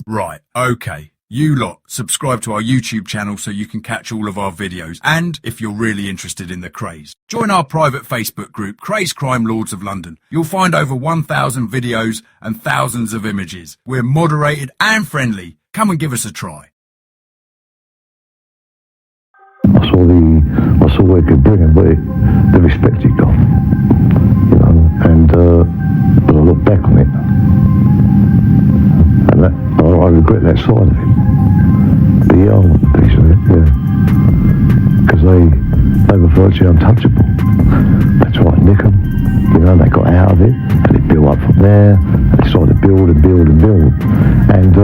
Right, okay. You lot, subscribe to our YouTube channel so you can catch all of our videos. And if you're really interested in the Krays, join our private Facebook group, Krays Crime Lords of London. You'll find over 1,000 videos and thousands of images. We're moderated and friendly. Come and give us a try. I saw where it could bring him, but the respect he got, you know, and but I look back on it, and I regret that side of him. The old piece of it, yeah, because they were virtually untouchable. They tried to nick them, you know, they got out of it, and they built up from there, and they started to build and build and build, and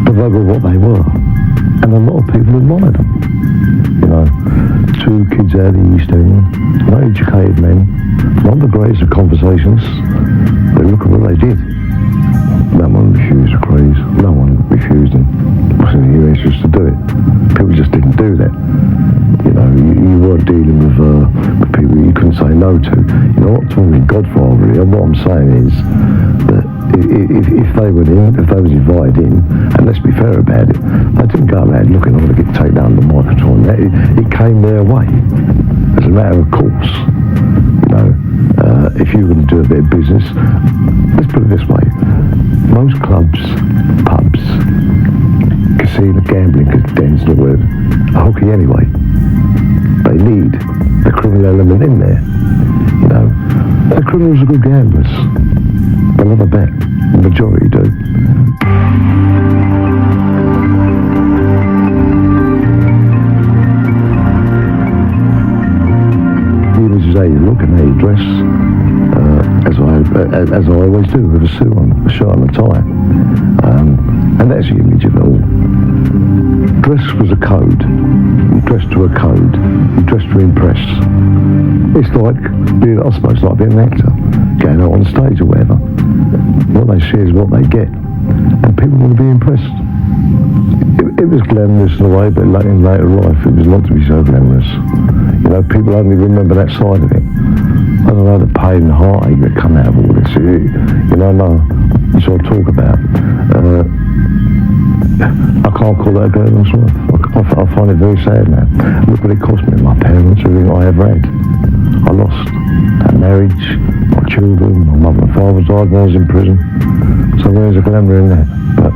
but they were what they were, and a lot of people admired them. You know, two kids out of the East End, uneducated men, not the greatest of conversations. They look at what they did. No one refused the Krays. No one refused them. Wasn't here just to do it. People just didn't do that. You know, you weren't dealing with people you couldn't say no to. You know, I'm not talking Godfather here. What I'm saying is that if they were in, if they was invited in, and let's be fair about it, they didn't go around looking, I'm going to get taken down the microphone. It came their way as a matter of course. You know, if you were going to do a bit of business, let's put it this way: most clubs, pubs, casino, gambling dens, and all that are hooky anyway. They need the criminal element in there. You know, the criminals are good gamblers. They love a bet. The majority do. The images how you look and how you dress, as I always do, with a suit on, a shirt and a tie. And that's the image of it all. Dress was a code. You dressed to a code. You dressed to impress. It's like being, I suppose, like being an actor, going out on stage or whatever. What they see is what they get, and people want to be impressed. It was glamorous in a way, but in later life, it was not to be so glamorous. You know, people only remember that side of it. I don't know, the pain and heartache that come out of all this. You know, that's what I talk about. I can't call that a glamorous life. I find it very sad now. Look what it cost me, my parents, everything I ever had. I lost that marriage, my children, my mother and father died when I was in prison. So there's a glamour in that. But,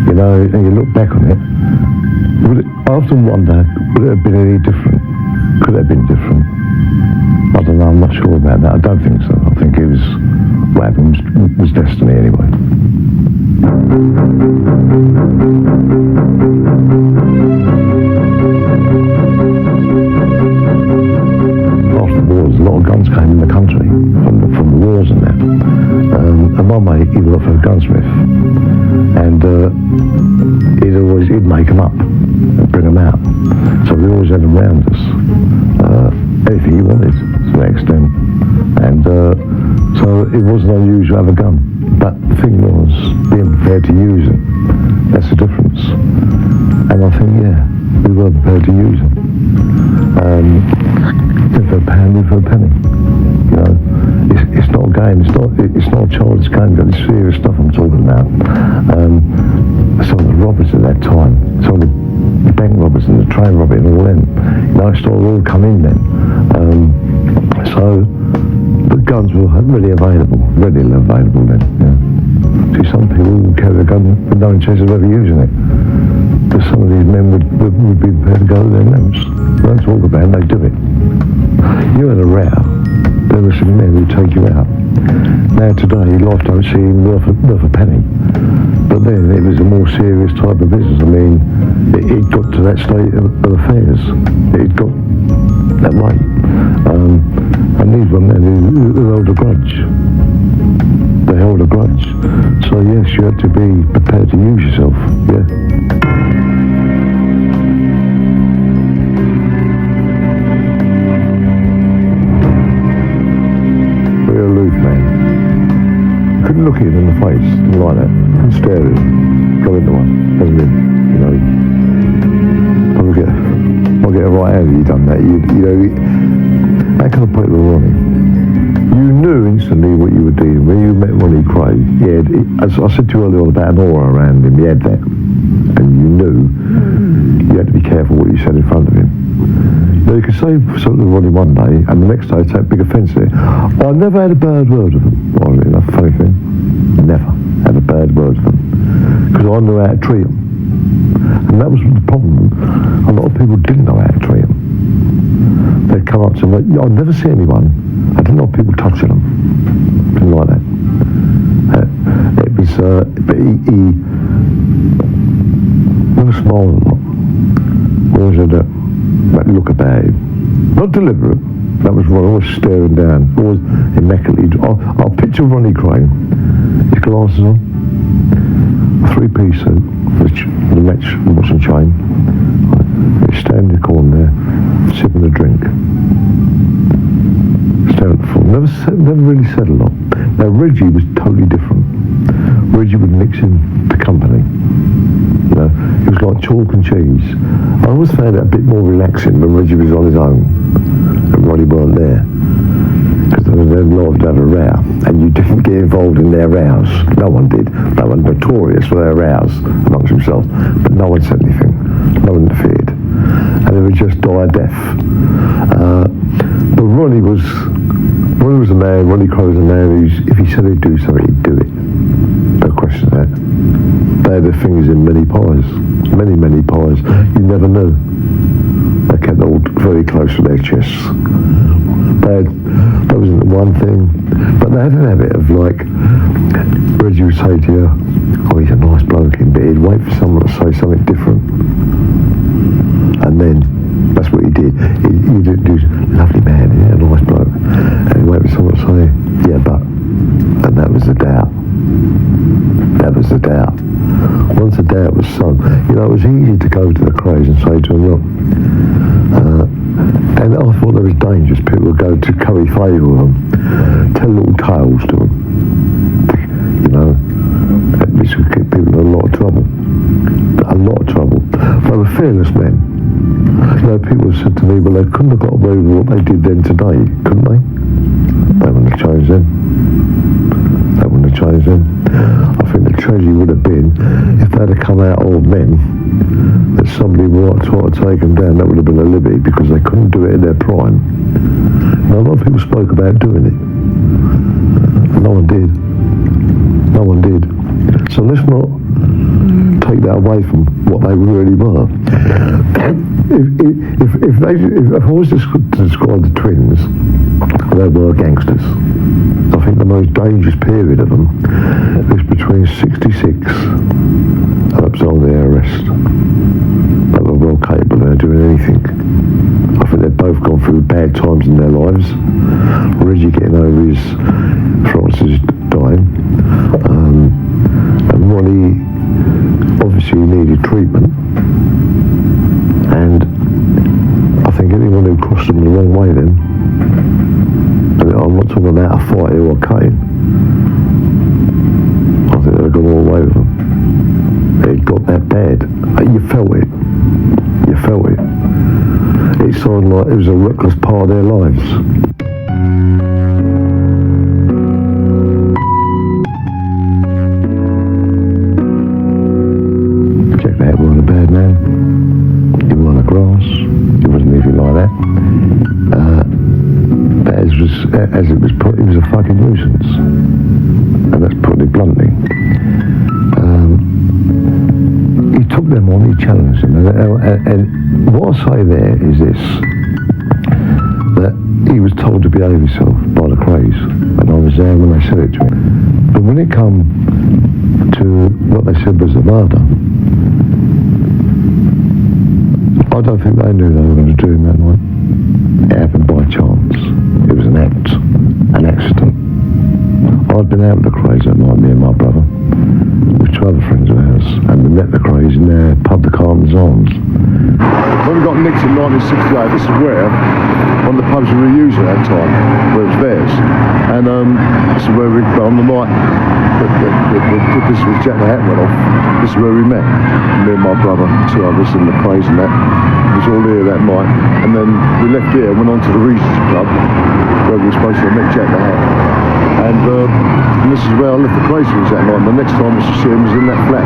you know, and you look back on it, I often wonder, would it have been any different? Could it have been different? I don't know, I'm not sure about that. I don't think so. I think it was, what happened was destiny anyway. After the wars, a lot of guns came in the country from the wars and that. And my mate, he worked for a gunsmith, and he'd make them up and bring them out. So we always had them round us. Anything he wanted to that extent. And so it wasn't unusual to have a gun. But the thing was, being prepared to use it. That's the difference. And I think, yeah, we were prepared to use it. If for a pound, if for a penny. You know, it's not a game. It's not a child's game. It's serious stuff I'm talking about. Some of the robbers at that time, some of the bank robbers and the train robbers and all them, you know, it started all come in then. So the guns were readily available then. Yeah. See, some people would carry a gun with no intention of ever using it. But some of these men would be prepared to go to their limbs. They don't talk about it, they do it. You had a row, there were some men who'd take you out. Now today, life don't seem worth a penny. But then it was a more serious type of business. I mean, it got to that state of affairs. It got that way. And these were men who held a grudge. They held a grudge. So yes, you had to be prepared to use yourself, yeah. Very aloof man. Couldn't look at him in the face, didn't like that. Couldn't stare at him. Go into one, doesn't it? You know, I'll get a right hand if you done that. You know, that kind of people were on him. You knew instantly what you were dealing. When you met Ronnie Kray, as I said to you earlier on about an aura around him, he had that. And you knew you had to be careful what you said in front of him. Now, you could say something to Ronnie one day, and the next day take big offence to it. I never had a bad word of him. Well, that's a funny thing. Never had a bad word of him. Because I knew how to treat him. And that was the problem. A lot of people didn't know how to treat him. They'd come up to me. I'd never see anyone. I didn't know people touching them. Didn't like that. It was, but he never smiled a lot. Always had that look about him. Not deliberate. That was what I was staring down. Always immaculately. I'll picture Ronnie Kray, his glasses on, a three-piece suit, which the match wasn't chain. He's standing in the corner there, sipping a drink. Staring at the floor. Never really said a lot. Now Reggie was totally different. Reggie would mix in the company. You know, it was like chalk and cheese. I always found it a bit more relaxing when Reggie was on his own and Ronnie weren't there. Because they were liable to have a row, and you didn't get involved in their rows. No one did. They were notorious for their rows amongst themselves, but no one said anything. No one interfered. And they would just die a death. But Ronnie was a man, Ronnie Kray was a man who, if he said he'd do something, he'd do it. No question of that. They had their fingers in many pies. Many, many pies. You never knew. They kept all very close to their chests. That wasn't the one thing. But they had an habit of, like, Reggie would say to you, oh, he's a nice bloke, but he'd wait for someone to say something different. And then, that's what he did. He did do, lovely man, yeah, nice bloke. And he'd wait for someone to say, yeah, but. And that was the doubt. That was the doubt. Once the doubt was sunk, you know, it was easy to go to the Krays and say to them, look, and I thought there was dangerous. People would go to curry favour with them, tell little tales to them. You know, this would get people in a lot of trouble. A lot of trouble. They were fearless men. You know, people said to me, well, they couldn't have got away with what they did then today, couldn't they? They wouldn't have changed them. They wouldn't have changed them. I think the tragedy would have been if they'd have come out old men, that somebody might try to take them down. That would have been a liberty, because they couldn't do it in their prime. Now, a lot of people spoke about doing it. No one did. No one did. So let's not take that away from what they really were. If I was to describe the twins, they were gangsters. I think the most dangerous period of them is between 66 and up to their arrest. They were well capable of doing anything. I think they've both gone through bad times in their lives. Reggie getting over his Francis dying. And Ronnie obviously needed treatment. And I think anyone who crossed them the wrong way then, I'm not talking about a fight or a cane. I think they'd gone all the way with them. It got that bad. You felt it. You felt it. It sounded like it was a reckless part of their lives. Check that, he wasn't a bad man. He wasn't a grass. He wasn't anything like that. As it was put, he was a fucking nuisance, and that's putting it bluntly. He took them on, he challenged them, and what I say there is this, that he was told to behave himself by the Krays, and I was there when they said it to him. But when it come to what they said was the murder, I don't think they knew they were going to do him that night. It happened by chance. It was an act, an accident. I'd been out with the Krays that night, me and my brother, with two other friends of ours, and we met the Krays in their pub, the Carlton's Arms. When we got nicked in 1968, this is where, one of the pubs we were using at that time, where it was theirs. And this is where we, on the night that this was Jack the Hat went off, this is where we met. Me and my brother, two others, and the Krays and that. It was all here that night. And then we left here and went on to the Regency Club, where we were supposed to meet Jack the Hat. And and this is where I left the Krays that night. And the next time I saw him was in that flat.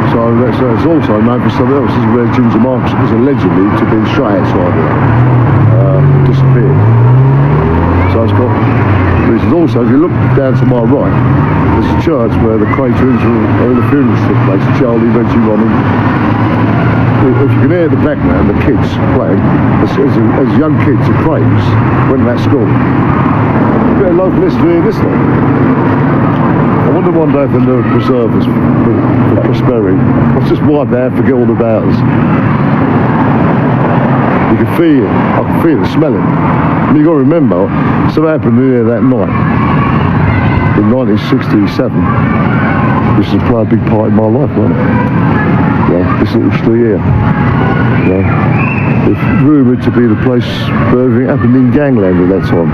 So it's also known for something else. This is where Ginger Marks was allegedly to be straight outside there. Disappeared. So it's got. This is also, if you look down to my right, there's a church where the Kray twins all the funerals took place. Charlie, Reggie, Ronnie. If you can hear the background, the kids playing, as young kids at Krays, went to that school. A bit of local history in this thing. I wonder one day if they'll never preserve us for prosperity. Let's just wipe out, forget all about us. You can feel it. I can feel it, smell it. And you've got to remember, something happened here that night in 1967, which has played a big part in my life, wasn't it? Yeah, this little street here. Yeah. It's rumoured to be the place where everything happened in gangland at that time.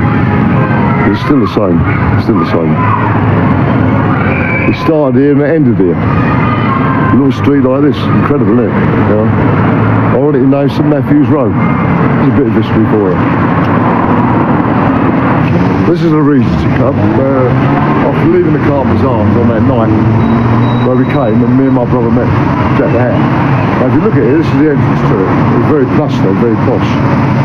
It's still the same. It's still the same. It started here and it ended here. A little street like this, incredible, isn't it? Yeah. I already know St Matthew's Road. There's a bit of history for you. This is a Regency Cup. After leaving the Carpenter's Arms on that night where we came, and me and my brother met Jack the Hat. Now if you look at it, this is the entrance to it. It's very plush though, very posh.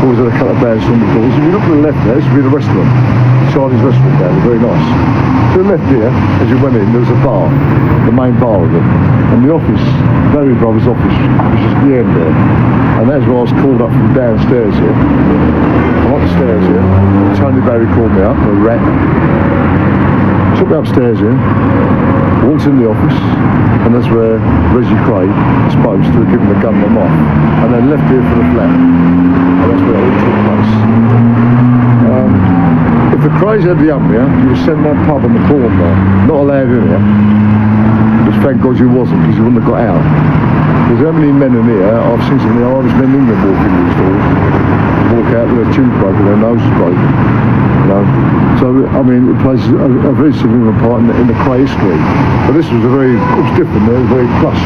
Always had a couple of bands on the doors. If you look to the left there, this would be the restaurant. Charlie's restaurant down there, very nice. To the left here, as you went in, there was a bar, the main bar of it. And the office, Barry Brothers' office, was just the end there. And that's where I was called up from downstairs here. I'm up the stairs here. Tony Barry called me up, a rat. Took me upstairs here, walked in the office, and that's where Reggie Kray was supposed to have given the gunman off. And then left here for the flat. And that's where it all took place. If the Krays had the ump here, you would send that pub on the corner, not allowed in here. But thank God you wasn't, because you wouldn't have got out. There's how many men in here, I've seen some of the Irish men in England walk in these doors, walk out with their tooth broken, their nose broken. You know? So, I mean, it plays a very significant part in the Kray history. But this was it was different, it was very plush,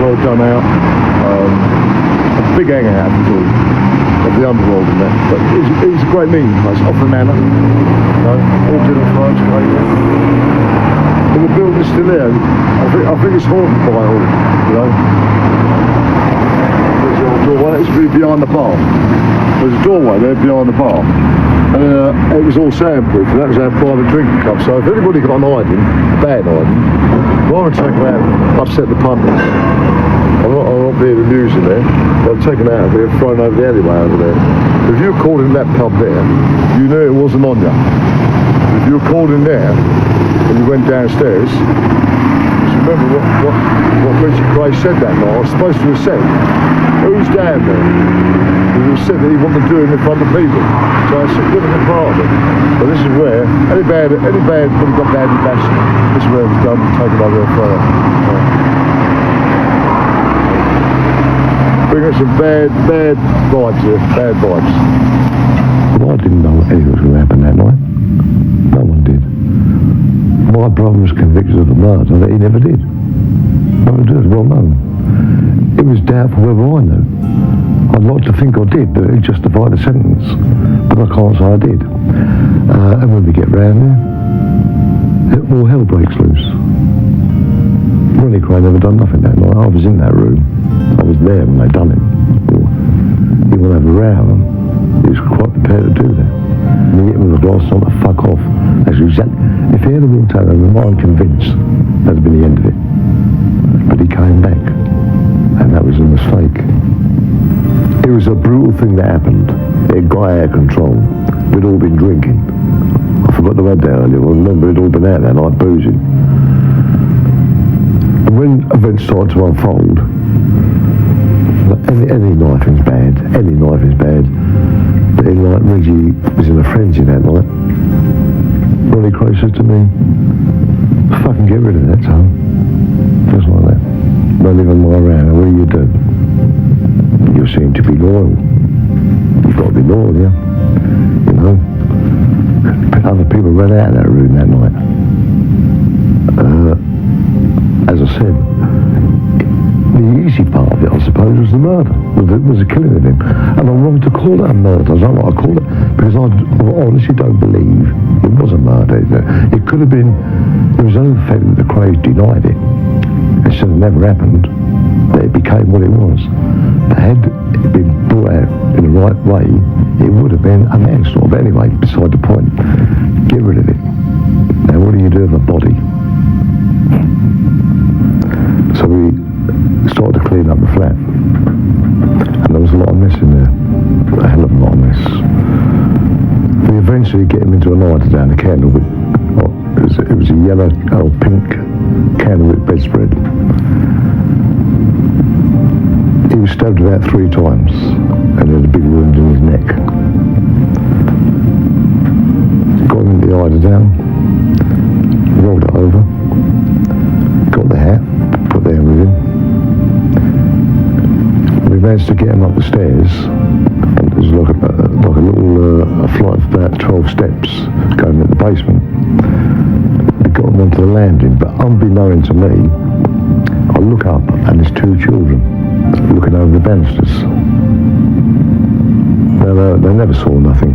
well done out, a big hangout of the underworld in there. But it was a great meeting place, off the manor, you know, all different times, great. And the building's still there. I think it's haunted by it all, you know. There's the old doorway, it's really behind the bar. There's a doorway there behind the bar. And it was all soundproof, and that was our private drinking cup. So if anybody got an hiding, bad hiding, rather than take them out, upset the punters. I'm not being amusing there, but I've taken it out of here and thrown over the alleyway over there. If you were called in that pub there, you knew it wasn't on you. If you were called in there, and you went downstairs, just remember what Reggie Kray said that night. I was supposed to have said, who's down there? He said that he wanted to do it in front of people. So it's a significant part of it. But this is where, any band when he got badly bashed, this is where it was done, taken over there further. Bring us some bad vibes here, bad vibes. Well, I didn't know anything was going to happen that night. No one did. My brother was convicted of the murder that he never did. Never did, well known. It was doubtful whether I knew. I'd like to think I did, but it justified the sentence. But I can't say I did. And when we get round there, all hell breaks loose. Ronnie Kray never done nothing that night. I was in that room. I was there when they done him. He went over round. He was quite prepared to do that. And he hit him with a glass on to fuck off. That's exactly. If he had walked out of him, I'm convinced that'd been the end of it. But he came back, and that was a mistake. It was a brutal thing that happened. It got out of control. We'd all been drinking. I forgot to add that earlier. I remember we'd all been out that night boozing. And when events started to unfold, any knife is bad. Any knife is bad. But like Reggie was in a frenzy that night. Ronnie Kray said to me, fucking get rid of that, son. Just like that. Don't even lie around. What do you do? You seem to be loyal. You've got to be loyal, yeah? You know? Other people ran out of that room that night. As I said, the easy part of it, I suppose, was the murder. Was the killing of him. And I'm wrong to call it a murder. I don't know what I call it. Because I honestly don't believe it was a murder. It could have been, it was only the fact that the Krays denied it. It should have never happened, that it became what it was. But had it been brought out in the right way, it would have been a manslaughter. But anyway, beside the point, get rid of it. Now what do you do with a body? So we started to clean up the flat, and there was a lot of mess in there, a hell of a lot of mess. We eventually get him into a lighter down the candlewick. It was a yellow or pink candlewick bedspread. He was stabbed about 3 times, and he had a big wound in his neck. Got him into the eider down, rolled it over, got the hat, put there with him. We managed to get him up the stairs, and it was like a little flight of about 12 steps going into the basement. We got him onto the landing, but unbeknown to me, I look up and there's 2 children looking over the banisters. They never saw nothing,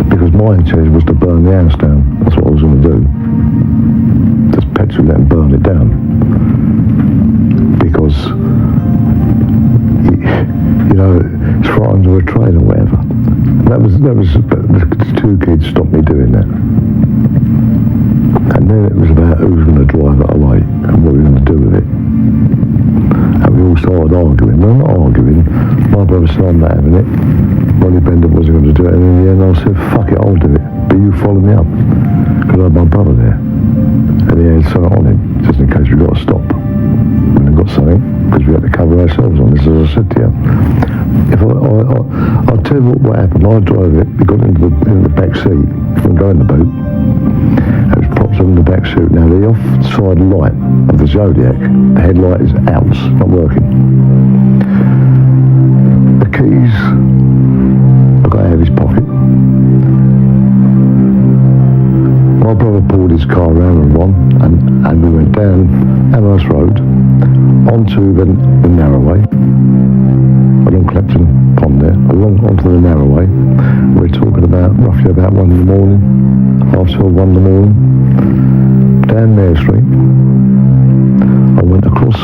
because my intention was to burn the house down. That's what I was going to do. Just petrol it and burn it down. Because, you know, it's frightened of a train or whatever. And the 2 kids stopped me doing that. And then it was about who was going to drive it away and what we were going to do with it. And we all started arguing. Well, not arguing. My brother said, I'm not having it. Ronnie Bender wasn't going to do it. And in the end I said, fuck it, I'll do it. But you follow me up. Because I had my brother there. And he had something on him, just in case we got to stop. And we got something, because we had to cover ourselves on this, as I said to you. I'll tell you what happened. I drove it. We got into the back seat. Couldn't go in the boot. It was propped up in the back seat. Now the offside light of the Zodiac, the headlight is out, not working. The keys I got out of his pocket. My brother pulled his car around and on, and we went down Amherst Road onto the narrow way, along Clapton Pond there, onto the narrow way. We're talking about roughly about 1 in the morning, half 12, 1 in the morning, down Mare Street. I went across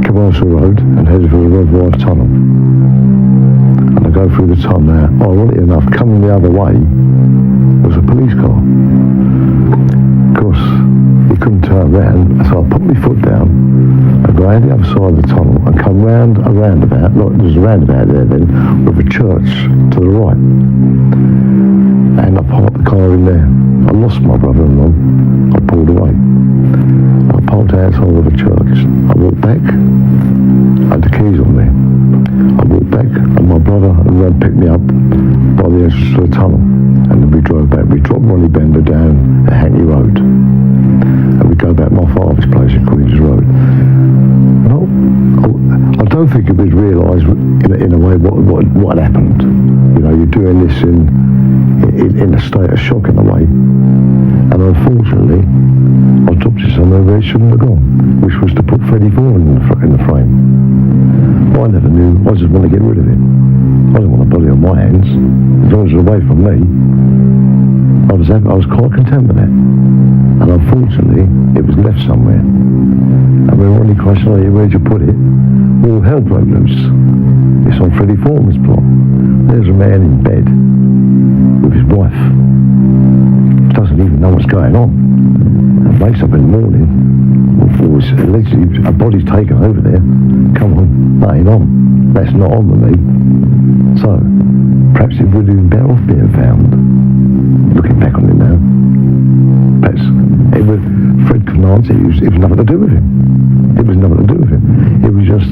Commercial Road and headed for the Reservoir Tunnel. And I go through the tunnel now. Ironically enough, coming the other way was a police car. Of course, he couldn't turn around, so I put my foot down and go around the other side of the tunnel and come round a roundabout. Like, there's a roundabout there then, with a church to the right. And I parked the car in there. I lost my brother-in-law. I pulled away. I parked outside of the church. I walked back. I had the keys on me. I walked back, and my brother and Ron picked me up by the entrance to the tunnel. And then we drove back. We dropped Ronnie Bender down at Hackney Road. And we go back my father's place in Queen's Road. No, I don't think it was realised in a way what had happened. You know, you're doing this in a state of shock in a way. And unfortunately, I dropped it somewhere where it shouldn't have gone, which was to put Freddie Vaughan in the frame. I never knew. I just want to get rid of it. I didn't want a body on my hands. As long as it was away from me, I was quite content with that. And unfortunately, it was left somewhere. And when Ronnie questioned me, where'd you put it? Well, hell broke loose. It's on Freddie Foreman's plot. There's a man in bed with his wife. Doesn't even know what's going on. And wakes up in the morning, or it's allegedly a body's taken over there. Come on, that ain't on. That's not on with me. So, perhaps it would have been better off being found. Looking back on it now. Perhaps it was, Fred couldn't answer, it was nothing to do with him. It was nothing to do with him. It was just,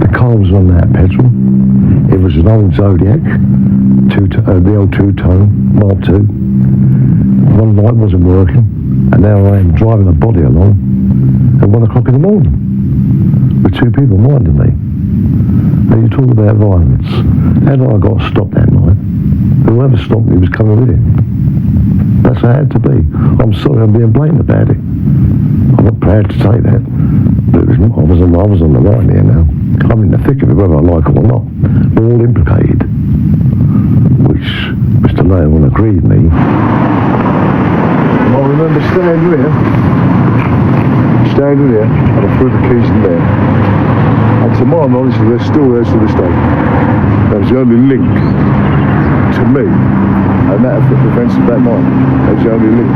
the car was on that petrol. It was an old Zodiac, the old two-tone, Mark II. One light wasn't working, and now I am driving a body along at 1 o'clock in the morning with 2 people minding me. Now you talk about violence. How did I got stopped that night? Whoever stopped me was coming with him. That's how it had to be. I'm sorry I'm being blamed about it. I'm not proud to say that. But I was on the right here now. I'm in the thick of it, whether I like it or not. We're all implicated. Which Mr. Layer wouldn't agree with me. I remember standing here, and I threw the keys in there. And to my knowledge, they're still there to this day. That was the only link to me, and that events of that night. That was the only link.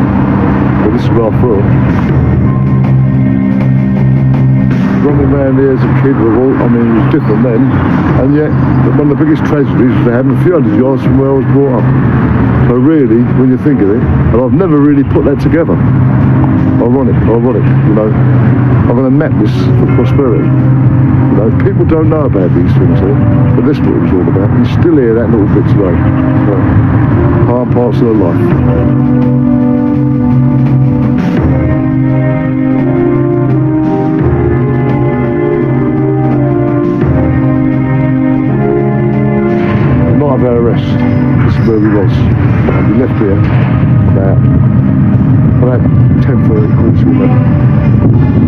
But this is where I threw it. Running around here as a kid, it was different then, and yet one of the biggest tragedies was having a few hundred yards from where I was brought up. So really, when you think of it, and I've never really put that together. Ironic, you know. I'm going to map this for prosperity. You know, people don't know about these things here, but this is what it was all about. You still hear that little bit today. So, part and parcel of life. Of our arrest, this is where we was, and we left here about 10:30, quarter to 11,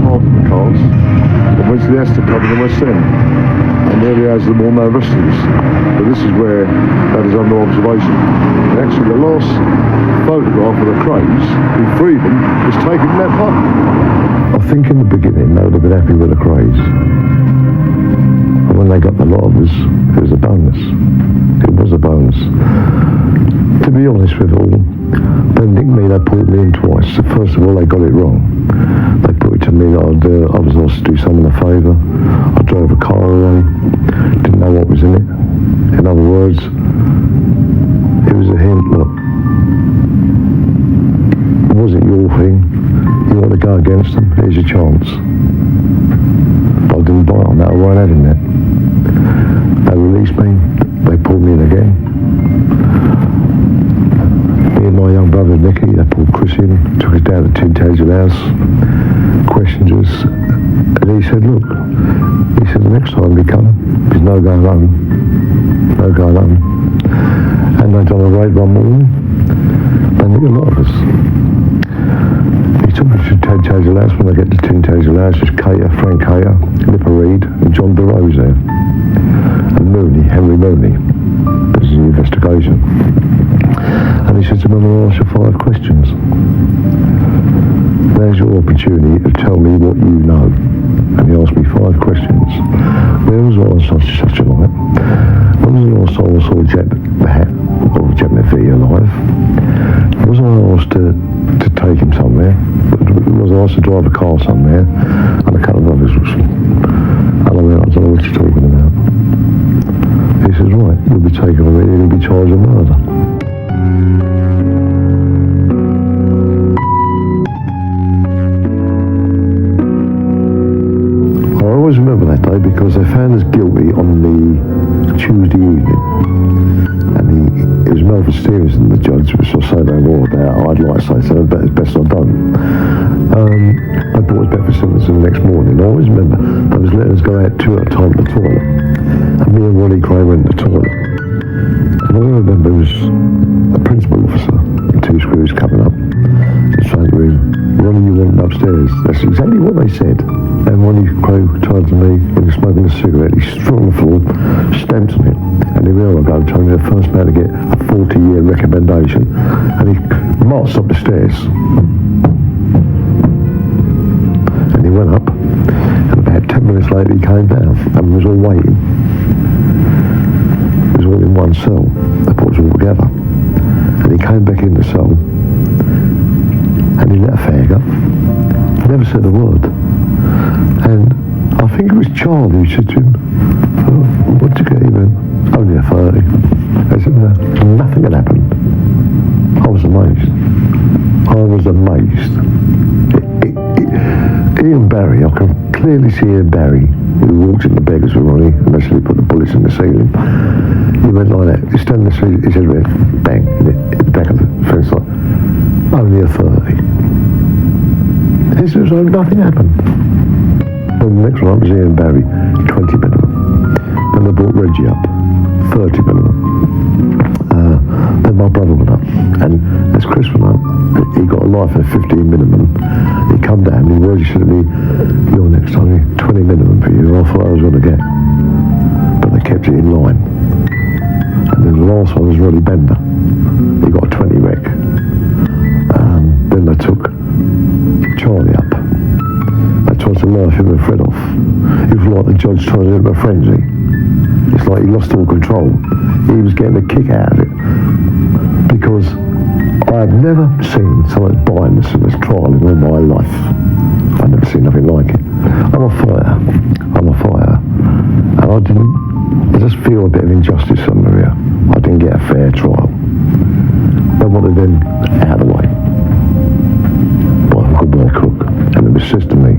parked the cars, and went to the Astor Club in the West End, and there he has them all now arrested us. But this is where that is under observation. And actually the last photograph of the Krays, who freed them, was taken in that park. I think in the beginning they would have been happy with the Krays. When they got the lot of us, it was a bonus. It was a bonus. To be honest with all, they nicked me, they pulled me in twice. First of all, they got it wrong. They put it to me that I was asked to do someone a favour. I drove a car away, didn't know what was in it. In other words, it was a hint, look, it wasn't your thing. You want to go against them, here's your chance. But I didn't bite on that, I weren't having that. They released me, they pulled me in again. Me and my young brother Nicky, they pulled Chris in, took us down to Tin Taser House, questioned us, and he said, look, the next time we come, there's no going home. And they done a raid one morning, they nicked a lot of us. He took me to Tin Taser House. When I get to Tin Taser House, there's Frank Cater, Nipper Reed, and John DeRose there. And Henry Mooney, this is an investigation. And he said to me, I'm going to ask you 5 questions. There's your opportunity to tell me what you know. And he asked me 5 questions. Where was I on such a night? When was the last time I saw Jack McVie alive? Was I asked to take him somewhere? Was I asked to drive a car somewhere? And a couple of others. And I went, I don't know what you're talking about. He says, right, you'll be taken away and you'll be charged with murder. I always remember that day because they found us guilty on the Tuesday evening. And it was Melvin Stevenson, the judge, which I say no more about. I'd like to say so, but it's best I don't. They brought us back for sentencing the next morning. I always remember they was letting us go out 2 at a time to the toilet. And me and Ronnie Kray went to the toilet. And all I remember was a principal officer and 2 screws coming up and saying to him, Ronnie, you want upstairs. That's exactly what they said. And Ronnie Kray turned to me when he was smoking a cigarette. He stood on the floor, stamped on it. And here I go, told me the first man to get a 40-year recommendation. And he marched up the stairs. And he went up. And about 10 minutes later he came down and we was all waiting. It was all in one cell. They put us all together. And he came back in the cell and he let a fag up. He never said a word. And I think it was Charlie who said to him, oh, what'd you get him in? Only a 30. I said, no, nothing had happened. I was amazed. Ian Barry, I can clearly see Ian Barry, who walked in the beggars with Ronnie and actually put the bullets in the ceiling. He went like that. He stood in the ceiling, his head went bang in the back of the fence like, only a 30. He said, so nothing happened. And the next one was Ian Barry, 20 minimum. Then they brought Reggie up, 30 minimum. Then my brother went up, and as Chris went up, he got a life at 15 minimum. He come down, and Reggie said to me, you're next time, 20 minimum for you. I thought I was going to get, but they kept it in line. And then the last one was Roddy Bender. He got a 20 wreck. Then they took Charlie up. They tried to knife him and Fred off. It was like the judge trying to do him a frenzy. It's like he lost all control. He was getting a kick out of it. Because I have never seen so much violence in this trial in all my life. I've never seen nothing like it. I'm a fighter. And I just feel a bit of injustice somewhere here. I didn't get a fair trial. They wanted them out of the way. By hook or by crook. And it was said to me,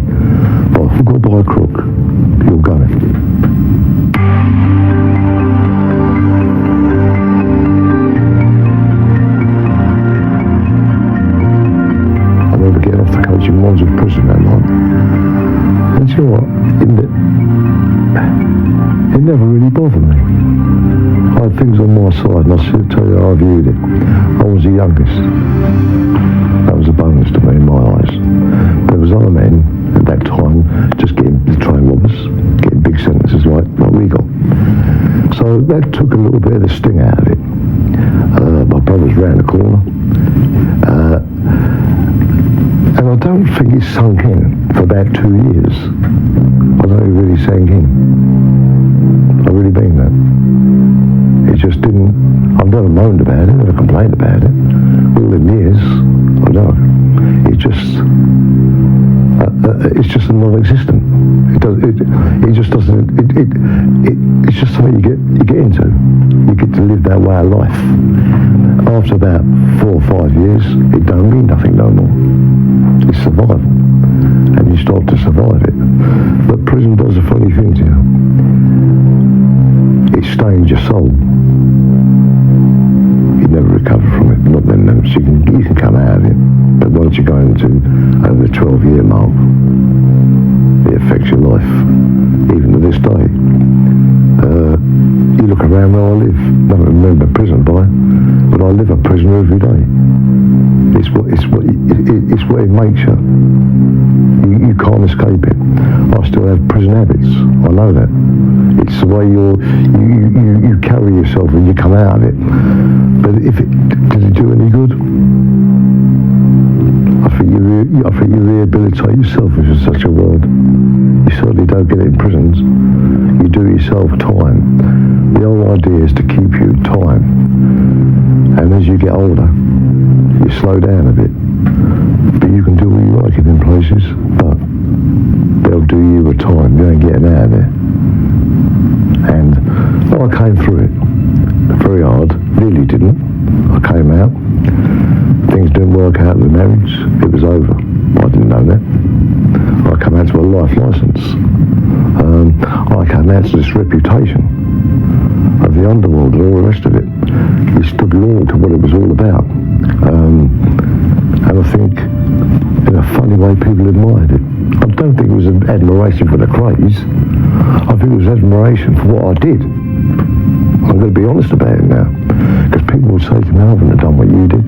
by hook or by crook, you're going. Getting off the coach in Wandsworth Prison that night. And you know what? It never really bothered me. I had things on my side, and I'll tell you how I viewed it. I was the youngest. That was a bonus to me in my eyes. There was other men at that time just getting the train robbers, getting big sentences like we got. So that took a little bit of the sting out of it. My brother's round the corner. And I don't think it sunk in for about 2 years. I don't think it really sank in. I really mean that. It just didn't. I've never moaned about it, never complained about it. All them years, I don't know. It's just a non-existent. It just doesn't. It's just something you get into. You get to live that way of life. After about 4 or 5 years, it don't mean nothing no more. It's survival, and you start to survive it. But prison does a funny thing to you. It stains your soul. You never recover from it. Not then, no. So you can come out of it, but once you go into over the 12-year mark, it affects your life, even to this day. You look around where I live. I don't remember prison but I live a prisoner every day. It's what it makes you. You can't escape it. I still have prison habits. I know that. It's the way you carry yourself when you come out of it. But did it do any good? I think you rehabilitate yourself, if it's such a word. You certainly don't get it in prisons. You do yourself time. The whole idea is to keep you time. And as you get older, you slow down a bit. But you can do what you like in them places, but they'll do you a time. You ain't getting out of there. And I came through it very hard. Really didn't. I came out. Things didn't work out with the marriage. It was over. I didn't know that. I came out to a life licence. I came out to this reputation of the underworld and all the rest of it. We stood loyal to what it was all about. And I think, in a funny way, people admired it. I don't think it was an admiration for the Krays. I think it was admiration for what I did. I'm going to be honest about it now. Because people would say to me, I wouldn't have done what you did.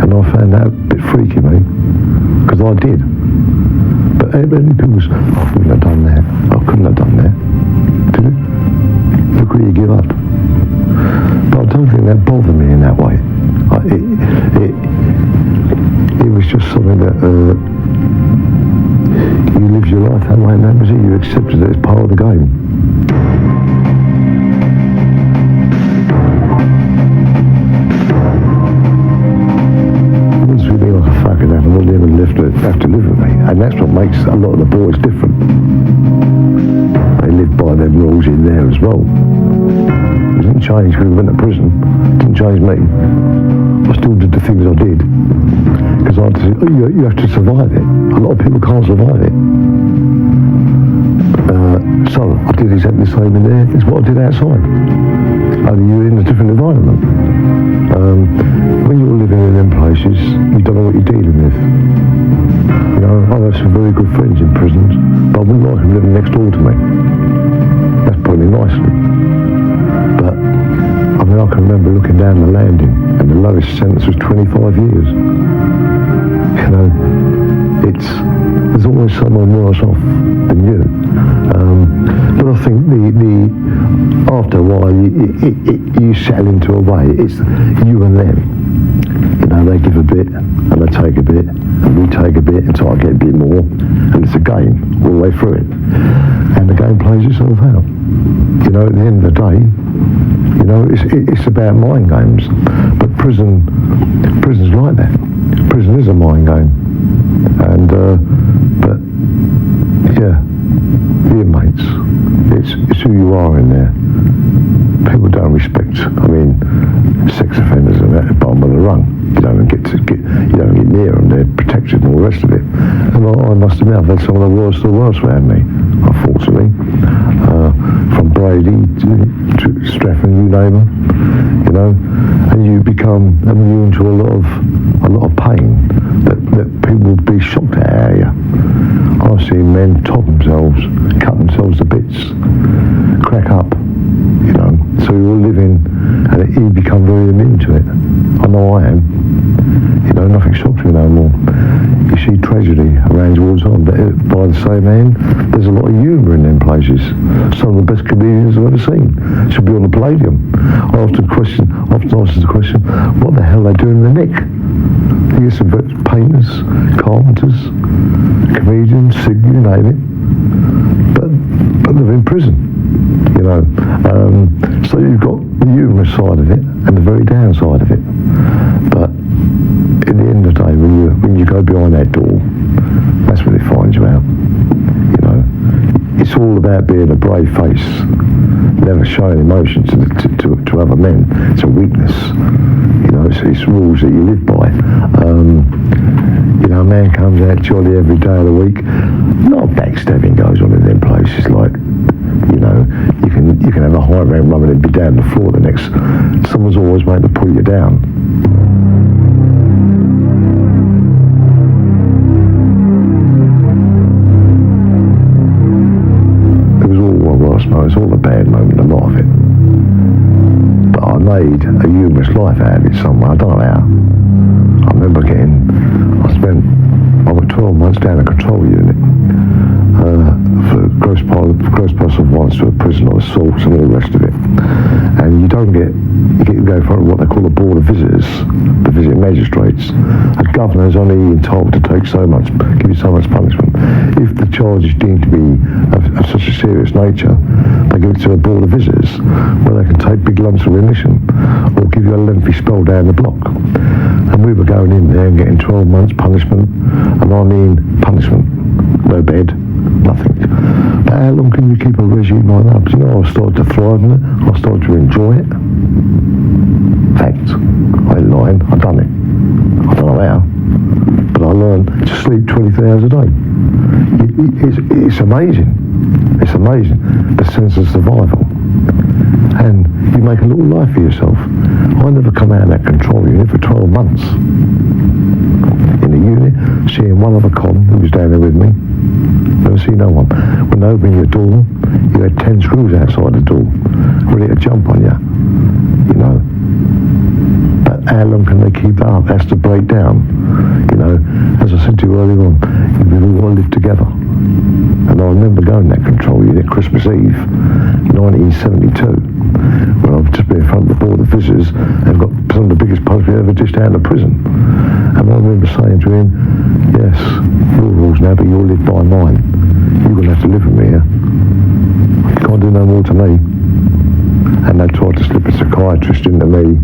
And I found that a bit freaky, mate. Because I did. But many people say, I couldn't have done that. I couldn't have done that. Did it? Look where you give up. But I don't think that bothered me in that way. It was just something that you lived your life that way, and that was it. You accepted it as part of the game. Once we be like a fucking animal, live and have to live with me, and that's what makes a lot of the boys different. They live by their rules in there as well. It didn't change when we went to prison. It didn't change me. I still did the things I did. Because I had to say, you have to survive it. A lot of people can't survive it. So I did exactly the same in there as what I did outside. Only you're in a different environment. When you're living in them places, you don't know what you're dealing with. You know, I have some very good friends in prisons, but I wouldn't like them living next door to me. That's putting it nicely. But I mean, I can remember looking down the landing, and the lowest sentence was 25 years. You know, there's always someone worse off than you. But I think after a while you settle into a way. It's you and them. You know, they give a bit and they take a bit and we take a bit until I get a bit more, and it's a game all the way through it. And the game plays itself out. You know, at the end of the day, you know, it's about mind games. But prison's like that. Prison is a mind game. And but yeah, the inmates, it's who you are in there. People don't respect. I mean, sex offenders are at the bottom of the rung. You don't get near them. They're protected and all the rest of it. And I must admit, I've had some of the worst around me, unfortunately. From Brady to Strafford, you name them. You know, and you become immune to a lot of pain that people would be shocked at you. I've seen men top themselves, cut themselves to bits, crack up. You know, so you're all living, and you become very immune to it. I know I am. You know, nothing shocks me no more. You see tragedy around you all the time, but by the same hand, there's a lot of humour in them places. Some of the best comedians I've ever seen should be on the palladium. I often ask the question, what the hell are they doing in the Nick? You get some painters, carpenters, comedians, you name it, but they're in prison. You know, so you've got the humorous side of it and the very downside of it. But in the end of the day, when you go behind that door, that's when it finds you out. You know, it's all about being a brave face, never showing emotion to other men. It's a weakness. You know, it's rules that you live by. You know, a man comes out jolly every day of the week. A lot of backstabbing goes on in them places, like. You know, you can have a high rank woman and be down the floor the next. Someone's always made to pull you down. It was all the worst moments, all the bad moments, a lot of it. But I made a humorous life out of it somewhere. I don't know how. I remember I got 12 months down a control unit. For gross personal violence to a prisoner, assaults and all the rest of it. And you go for what they call the board of visitors, the visiting magistrates. A governor is only entitled to take give you so much punishment. If the charge is deemed to be of such a serious nature, they give it to a board of visitors, where they can take big lumps of remission, or give you a lengthy spell down the block. And we were going in there and getting 12 months punishment, and I mean punishment. No bed, nothing. But how long can you keep a regime like that? You know, I started to thrive in it. I started to enjoy it. Fact, I ain't lying. I done it. I don't know how, but I learned to sleep 23 hours a day. It's amazing. It's amazing, the sense of survival. And you make a little life for yourself. I never come out of that control unit for 12 months. In the unit, seeing one other con who was down there with me. Never see no one. When they opened your door, you had 10 screws outside the door, ready to jump on you. You know. But how long can they keep that up? That's to break down. You know, as I said to you earlier on, we all live together. And I remember going to that control unit Christmas Eve, 1972, when I've just been in front of the board of visitors and got some of the biggest punishment ever dished out of prison. And I remember saying to him, yes, your rules now, but you'll live by mine. You're going to have to live with me here. You can't do no more to me. And they tried to slip a psychiatrist into me.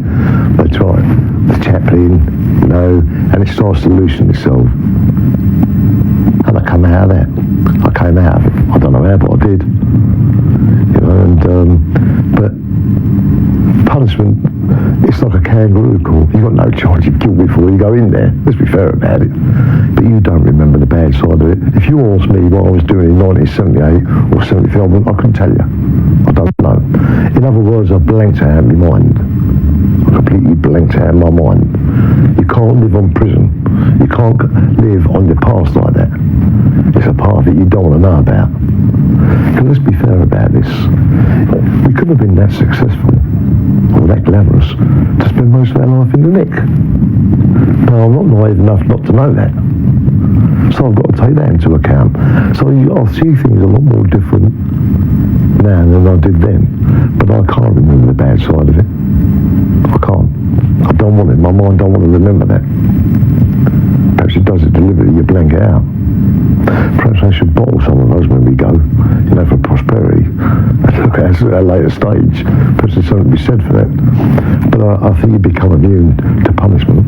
They tried the chaplain, you know, and it starts to loosen itself. And I come out of that. I came out of it. I don't know how, but I did. You know, and but punishment, it's like a kangaroo court. You got no chance. You kill before you go in there. Let's be fair about it. But you don't remember the bad side of it. If you asked me what I was doing in 1978 or 73, I couldn't tell you. I don't know. In other words, I blanked out my mind. I completely blanked out my mind. You can't live on prison. You can't live on your past like that. It's a part of it you don't want to know about. So let's be fair about this. We couldn't have been that successful or that glamorous to spend most of our life in the Nick. Now, I'm not naive enough not to know that. So I've got to take that into account. So I see things a lot more different now than I did then. But I can't remember the bad side of it. I can't. I don't want it. My mind don't want to remember that. Perhaps it does it deliberately, you blank it out. Perhaps I should bottle some of those when we go, for prosperity. Look at a later stage. Perhaps there's something to be said for that. But I think you become immune to punishment.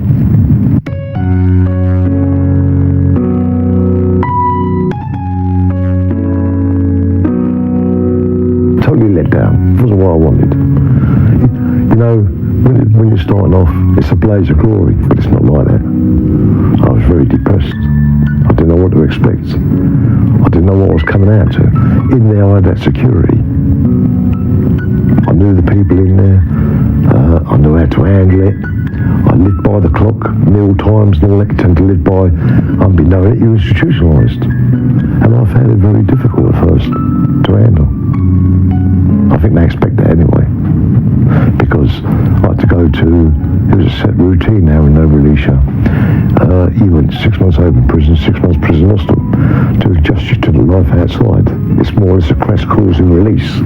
Totally let down. It wasn't what I wanted. When you're starting off, it's a blaze of glory, but it's not like that. I was very depressed. I didn't know what to expect. I didn't know what I was coming out to. In there, I had that security. I knew the people in there. I knew how to handle it. I lived by the clock, meal times and all that. You tend to live by, unbeknown it, you're institutionalised. And I found it very difficult at first to handle. I think they expect that anyway. Because I had to go to, it was a set routine now when they release you. You went 6 months open prison, 6 months prison hostel to adjust you to the life outside. It's more or less a crash course in release.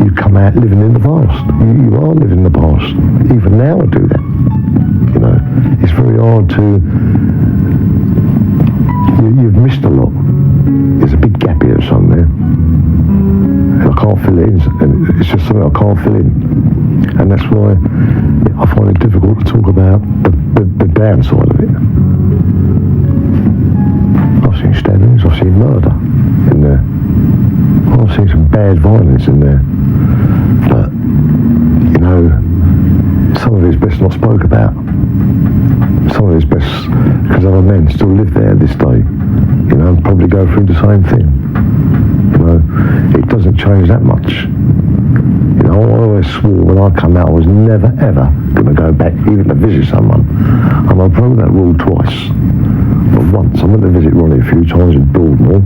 You come out living in the past. You are living in the past. Even now I do that. It's very hard to, you've missed a lot. There's a big gap here somewhere. And I can't fill it in. And it's just something I can't fill in. And that's why I find it difficult to talk about the downside of it. I've seen stabbings, I've seen murder in there. I've seen some bad violence in there. But, some of it's best not spoke about. Some of it's best, because other men still live there this day. And probably go through the same thing. It doesn't change that much. I always swore when I come out I was never ever going to go back even to visit someone. And I broke that rule twice. But once I went to visit Ronnie a few times in Broadmoor,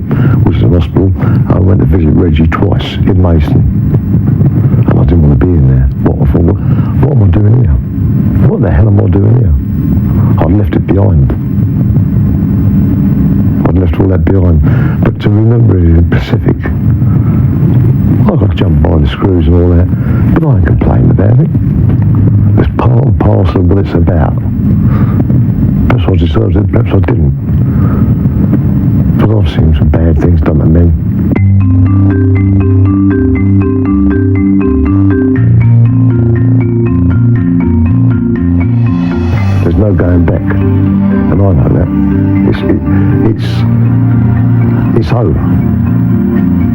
which is an hospital. I went to visit Reggie twice in Mason. And I didn't want to be in there. I thought, what am I doing here? What the hell am I doing here? I'd left it behind. I'd left all that behind. But to remember it in Pacific, I got to jump by the screws and all that, but I ain't complaining about it. It's part and parcel of what it's about. Perhaps I deserved it, perhaps I didn't. But I've seen some bad things done to men. There's no going back, and I know that. It's over.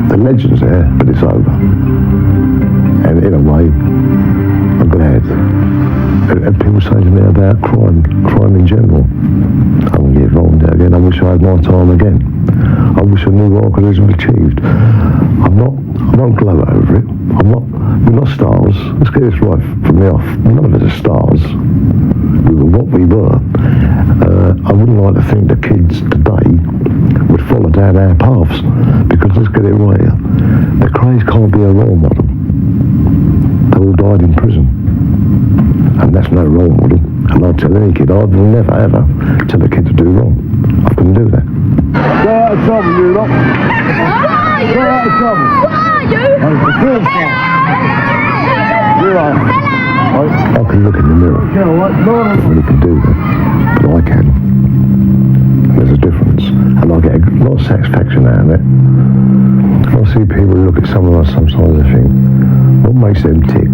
The legend's there, but it's over. And in a way, I'm glad. And people say to me about crime in general. I won't get involved in it again. I wish I had my time again. I wish I knew what I could have achieved. I won't gloat over it. We're not stars. Let's get this right from the off. None of us are stars. We were what we were. I wouldn't like to think the kids today would follow down our paths, because let's get it right here. The Krays can't be a role model. They all died in prison. And that's no role model. And I'll tell any kid, I will never ever tell a kid to do wrong. I couldn't do that. Go out of trouble, you lot. Go out of trouble. What are you? I'm the first one. You're right. I can look in the mirror. Nobody can do that. But I can. There's a difference. And I get a lot of satisfaction out of it. I see people look at someone else sometimes and think, what makes them tick?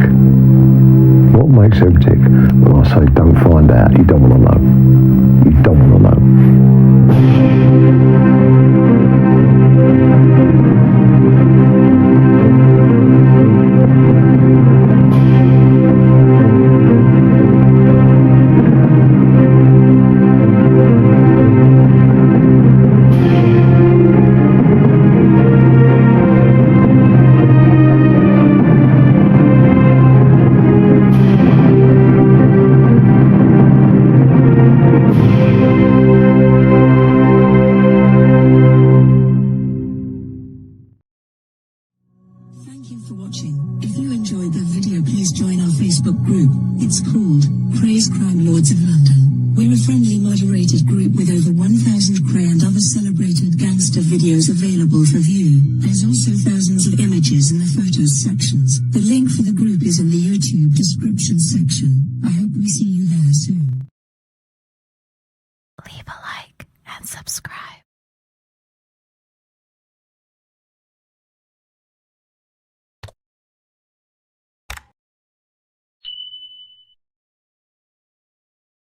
What makes them tick? When I say don't find out, you don't want to know. You don't want to know. Thank you for watching. If you enjoyed the video, please join our Facebook group. It's called Krays Crime Lords of London. We're a friendly moderated group with over 1,000 Kray and other celebrated gangster videos available for view. There's also thousands of images in the photos sections. The link for the group is in the YouTube description section. I hope we see you there soon. Leave a like and subscribe.